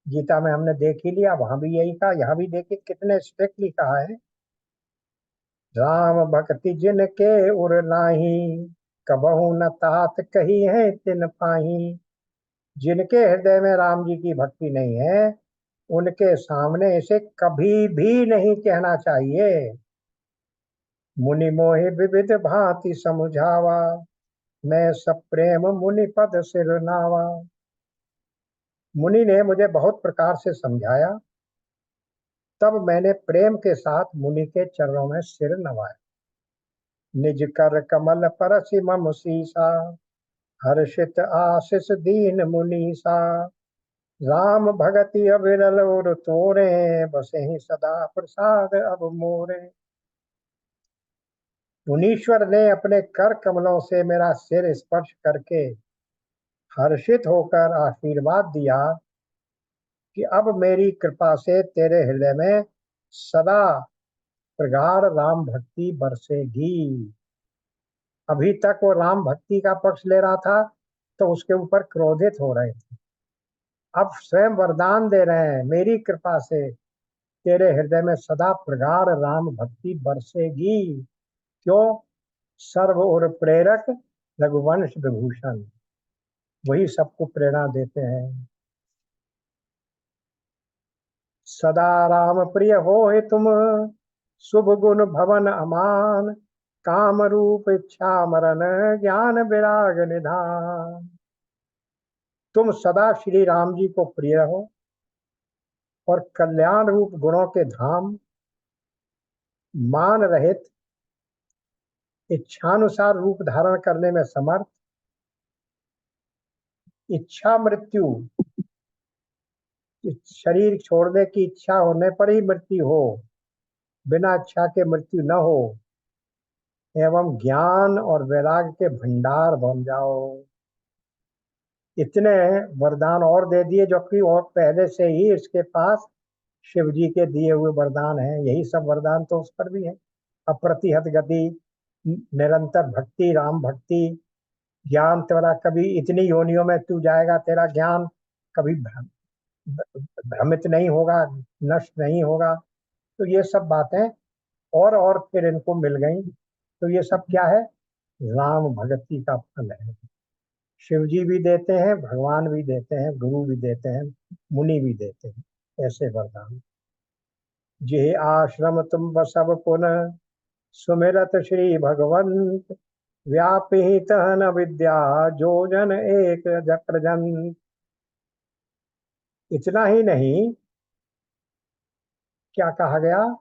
गीता में हमने देख ही लिया, वहां भी यही कहा। यहाँ भी देखिए कितने स्ट्रिक्टली कहा है, राम भक्ति जिनके उर नाही, कबहु न तात कही है तिन पाही। जिनके हृदय में राम जी की भक्ति नहीं है, उनके सामने इसे कभी भी नहीं कहना चाहिए। मुनि मोहि विविध भांति समुझावा, मैं सब प्रेम मुनि पद सिर नावा। मुनि ने मुझे बहुत प्रकार से समझाया, तब मैंने प्रेम के साथ मुनि के चरणों में सिर नवाया। निज कर कमल परसि मम सीसा, हर्षित आशीष दीन मुनीसा। राम भगति अविरल उर तोरे, बसे ही सदा प्रसाद अब मोरे। मुनीश्वर ने अपने कर कमलों से मेरा सिर स्पर्श करके हर्षित होकर आशीर्वाद दिया कि अब मेरी कृपा से तेरे हृदय में सदा प्रगाढ़ राम भक्ति बरसेगी। अभी तक वो राम भक्ति का पक्ष ले रहा था तो उसके ऊपर क्रोधित हो रहे थे, अब स्वयं वरदान दे रहे हैं, मेरी कृपा से तेरे हृदय में सदा प्रगाढ़ राम भक्ति बरसेगी। क्यों? सर्व और प्रेरक रघुवंश विभूषण, वही सबको प्रेरणा देते हैं। सदा राम प्रिय होए तुम, शुभ गुण भवन अमान। काम रूप इच्छा मरण, ज्ञान विराग निधान। तुम सदा श्री राम जी को प्रिय रहो और कल्याण रूप गुणों के धाम, मान रहित, इच्छानुसार रूप धारण करने में समर्थ, इच्छा मृत्यु, शरीर छोड़ने की इच्छा होने पर ही मृत्यु हो, बिना इच्छा के मृत्यु न हो, एवं ज्ञान और वैराग्य के भंडार बन जाओ। इतने वरदान और दे दिए, जो कि और पहले से ही इसके पास शिव जी के दिए हुए वरदान हैं। यही सब वरदान तो उस पर भी है। अप्रतिहत गति, निरंतर भक्ति, राम भक्ति, ज्ञान तेरा कभी इतनी योनियों में तू जाएगा, तेरा ज्ञान कभी भ्रमित नहीं होगा, नष्ट नहीं होगा। तो ये सब बातें और फिर इनको मिल गई। तो ये सब क्या है? राम भक्ति का फल है। शिव जी भी देते हैं, भगवान भी देते हैं, गुरु भी देते हैं, मुनि भी देते हैं ऐसे वरदान। जे आश्रम तुम बसव पुन सुमिरत श्री भगवंत, व्यापी तहन विद्या जो जन एक जक्र जन। इतना ही नहीं, क्या कहा गया?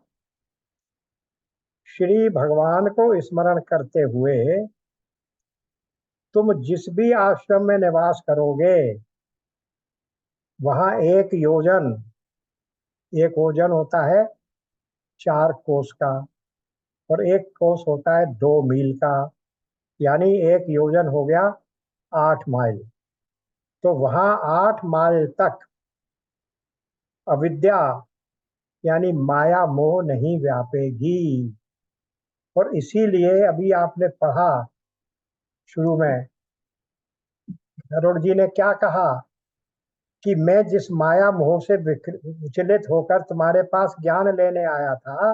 श्री भगवान को स्मरण करते हुए तुम जिस भी आश्रम में निवास करोगे, वहां एक योजन होता है 4 कोस का, और एक कोस होता है 2 मील का, यानी एक योजन हो गया 8 माइल। तो वहां 8 माइल तक अविद्या यानी माया मोह नहीं व्यापेगी। और इसीलिए अभी आपने पढ़ा शुरू में, गरुड़ जी ने क्या कहा कि मैं जिस माया मोह से विचलित होकर तुम्हारे पास ज्ञान लेने आया था,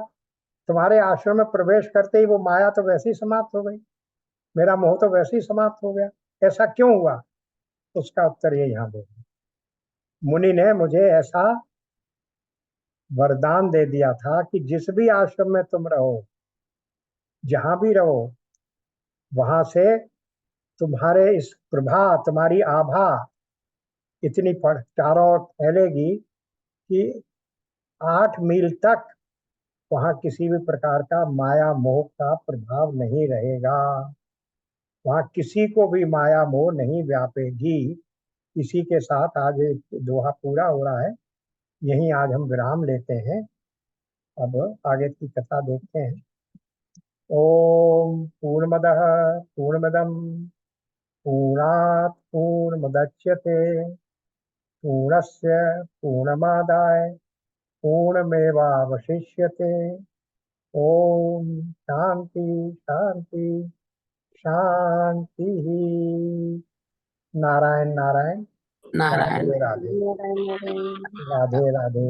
तुम्हारे आश्रम में प्रवेश करते ही वो माया तो वैसे ही समाप्त हो गई, मेरा मोह तो वैसे ही समाप्त हो गया। ऐसा क्यों हुआ? उसका उत्तर ये यहाँ दे। मुनि ने मुझे ऐसा वरदान दे दिया था कि जिस भी आश्रम में तुम रहो, जहां भी रहो, वहां से तुम्हारे इस प्रभा, तुम्हारी आभा इतनी चारों ओर फैलेगी कि 8 मील तक वहां किसी भी प्रकार का माया मोह का प्रभाव नहीं रहेगा। वहां किसी को भी माया मोह नहीं व्यापेगी। इसी के साथ आज ये दोहा पूरा हो रहा है। यहीं आज हम विराम लेते हैं। अब आगे की कथा देखते हैं। ओम पूर्णमदः पूर्णमिदं पूर्णात् पूर्णमुदच्यते पूर्णस्य पूर्णमादाय पूर्णमेवावशिष्यते। ओम शांति शांति शांति। नारायण नारायण। नारायण। राधे राधे। राधे राधे।